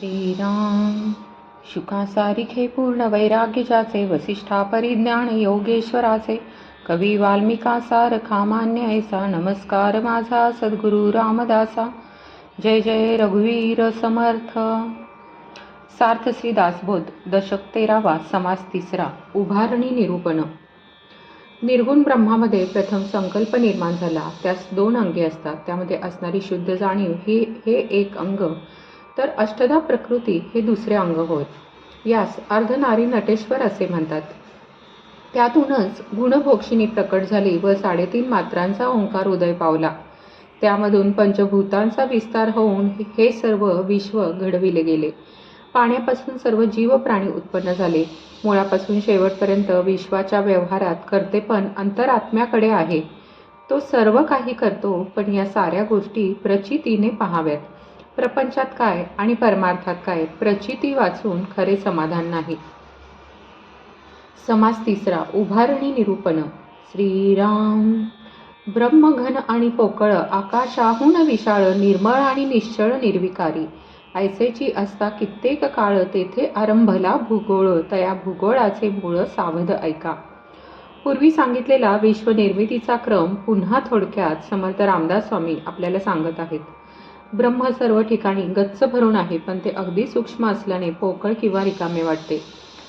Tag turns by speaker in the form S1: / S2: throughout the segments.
S1: श्रीराम शुकासारिखे पूर्ण वैराग्य ज्याचे, वसिष्ठा परिज्ञान योगेश्वराचे, कवी वाल्मिका सारखा मान्य ऐसा, नमस्कार माझा सद्गुरु रामदासा. जय जय रघुवीर समर्थ. सार्थ श्री दासबोध. दशक 13वा. समास 3. उभारणी निरूपण. निर्गुण ब्रह्मामध्ये प्रथम संकल्प निर्माण झाला. त्यास 2 अंगे असतात. त्यामध्ये असणारी शुद्ध जाणीव हे एक अंग, तर अष्टधा प्रकृती हे दुसरे अंग होय. यास अर्धनारी नटेश्वर असे म्हणतात. त्यातूनच गुणभोक्षिणी प्रकट झाली व 3.5 मात्रांचा ओंकार उदय पावला. त्यामधून पंचभूतांचा विस्तार होऊन हे सर्व विश्व घडविले गेले. पाण्यापासून सर्व जीव प्राणी उत्पन्न झाले. मुळापासून शेवटपर्यंत विश्वाच्या व्यवहारात कर्तेपण अंतरात्म्याकडे आहे. तो सर्व काही करतो, पण या साऱ्या गोष्टी प्रचितीने पाहाव्यात. प्रपंचात काय आणि परमार्थात काय, प्रचिती वाचून खरे समाधान नाही. समास 3. उभारणी निरूपण. श्रीराम. ब्रह्मघन आणि पोकळ, आकाशाहून विशाळ, निर्मळ आणि निश्चळ निर्विकारी, ऐसेची असता कित्येक काळ, तेथे आरंभला भूगोळ, तया भूगोळाचे मूळ सावध ऐका. पूर्वी सांगितलेला विश्वनिर्मितीचा क्रम पुन्हा थोडक्यात समर्थ रामदास स्वामी आपल्याला सांगत आहेत. ब्रह्म सर्व ठिकाणी गच्च भरून आहे, पण ते अगदी सूक्ष्म असल्याने पोकळ किंवा रिकामे वाटते.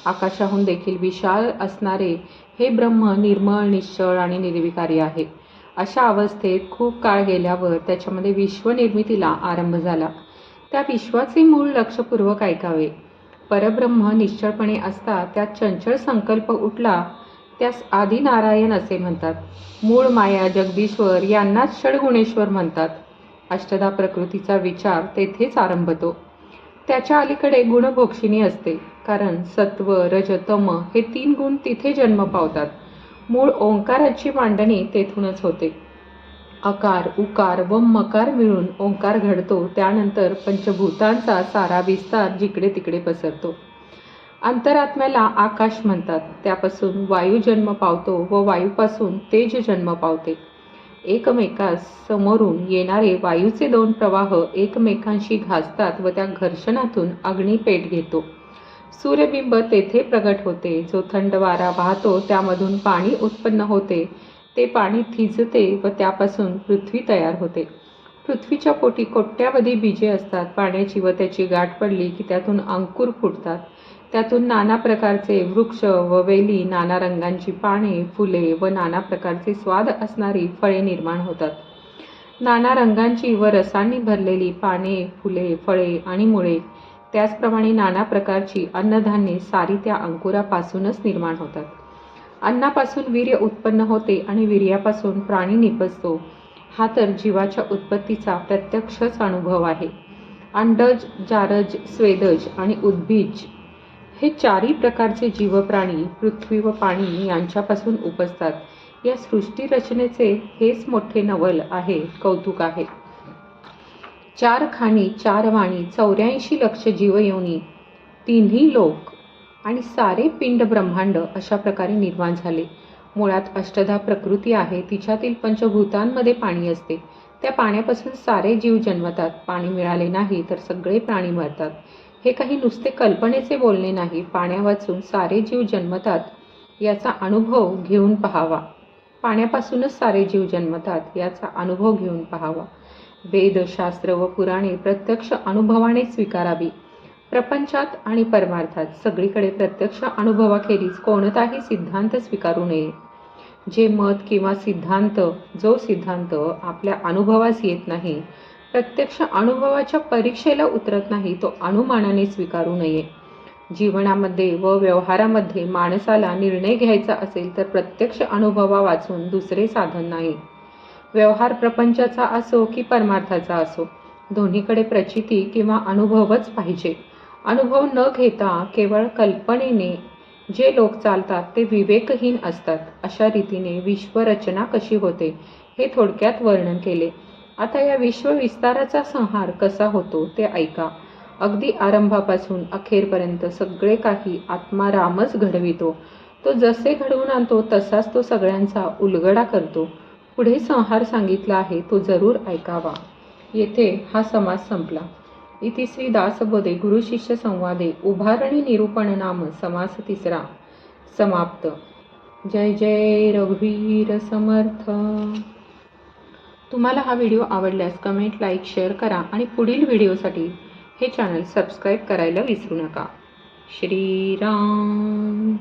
S1: आकाशाहून देखील विशाल असणारे हे ब्रह्म निर्मळ, निश्चळ आणि निर्विकारी आहे. अशा अवस्थेत खूप काळ गेल्यावर त्याच्यामध्ये विश्वनिर्मितीला आरंभ झाला. त्या विश्वाचे मूळ लक्षपूर्वक ऐकावे. परब्रह्म निश्चळपणे असता त्यात चंचल संकल्प उठला, त्यास आदिनारायण असे म्हणतात. मूळ माया जगदीश्वर यांनाच षडगुणेश्वर म्हणतात. अष्टधा प्रकृतीचा विचार तेथेच आरंभतो. त्याच्या अलीकडे गुणभोक्षिणी असते, कारण सत्व रज तम हे 3 गुण तिथे जन्म पावतात. मूळ ओंकाराची मांडणी तेथूनच होते. अकार उकार व मकार मिळून ओंकार घडतो. त्यानंतर पंचभूतांचा सारा विस्तार जिकडे तिकडे पसरतो. अंतरात्म्याला आकाश म्हणतात. त्यापासून वायू जन्म पावतो व वायूपासून तेज जन्म पावते. एकमेकास समोरून येणारे वायूचे 2 प्रवाह एकमेकांशी घासतात व त्या घर्षणातून अग्नी पेट घेतो. सूर्यबिंब तेथे प्रगट होते. जो थंड वारा वाहतो त्यामधून पाणी उत्पन्न होते. ते पाणी थिजते व त्यापासून पृथ्वी तयार होते. पृथ्वीच्या पोटी कोट्यावधी बीजे असतात. पाण्याची व त्याची गाठ पडली की त्यातून अंकुर फुटतात. त्यातून नाना प्रकारचे वृक्ष व वेली, नाना रंगांची पाने, फुले व नाना प्रकारचे स्वाद असणारी फळे निर्माण होतात. नाना रंगांची व रसांनी भरलेली पाने, फुले, फळे आणि मुळे, त्याचप्रमाणे नाना प्रकारची अन्नधान्ये सारी त्या अंकुरापासूनच निर्माण होतात. अन्नापासून वीर्य उत्पन्न होते आणि वीर्यापासून प्राणी निपजतो. हा तर जीवाच्या उत्पत्तीचा प्रत्यक्षच अनुभव आहे. अंडज, जारज, स्वेदज आणि उद्भिज हे 4ही प्रकारचे जीवप्राणी पृथ्वी व पाणी यांच्यापासून उपजतात. या सृष्टी रचनेचे हेच मोठे नवल आहे, कौतुक आहे. 4 खाणी 4 वाणी 84 लक्ष जीवयोनी, 3ही लोक आणि सारे पिंड ब्रह्मांड अशा प्रकारे निर्माण झाले. मुळात अष्टधा प्रकृती आहे. तिच्यातील पंचभूतांमध्ये पाणी असते. त्या पाण्यापासून सारे जीव जन्मतात. पाणी मिळाले नाही तर सगळे प्राणी मरतात. हे काही नुसते कल्पनेचे बोलणे नाही. पाण्या वाचून सारे जीव जन्मतात याचा अनुभव घेऊन पहावा. पाण्यापासूनच सारे जीव जन्मतात याचा अनुभव घेऊन पहावा. वेद, शास्त्र व पुराणे प्रत्यक्ष अनुभवाने स्वीकारावी. प्रपंचात आणि परमार्थात सगळीकडे प्रत्यक्ष अनुभवाखेरीज कोणताही सिद्धांत स्वीकारू नये. जे मत किंवा सिद्धांत, जो सिद्धांत आपल्या अनुभवास येत नाही, प्रत्यक्ष अनुभवाच्या परीक्षेला उतरत नाही, तो अनुमानाने स्वीकारू नये. जीवनामध्ये व व्यवहारामध्ये माणसाला निर्णय घ्यायचा असेल तर प्रत्यक्ष अनुभवा वाचून दुसरे साधन नाही. व्यवहार प्रपंचाचा असो की परमार्थाचा असो, दोन्हीकडे प्रचिती किंवा अनुभवच पाहिजे. अनुभव न घेता केवळ कल्पनेने जे लोक चालतात ते विवेकहीन असतात. अशा रीतीने विश्वरचना कशी होते हे थोडक्यात वर्णन केले. आता या विश्वविस्ताराचा संहार कसा होतो ते ऐका. अगदी आरंभापासून अखेरपर्यंत सगळे काही आत्मा रामच घडवितो. तो जसे घडवून आणतो तसाच तो सगळ्यांचा उलगडा करतो. पुढे संहार सांगितला आहे, तो जरूर ऐकावा. येथे हा समास संपला. इति श्री दासबोधे गुरुशिष्य संवादे उभारणी निरूपण नाम समास तिसरा समाप्त. जय जय रघुवीर समर्थ. तुम्हाला हा व्हिडिओ आवडल्यास कमेंट, लाईक, शेअर करा आणि पुढील व्हिडिओसाठी हे चॅनल सबस्क्राईब करायला विसरू नका. श्रीराम.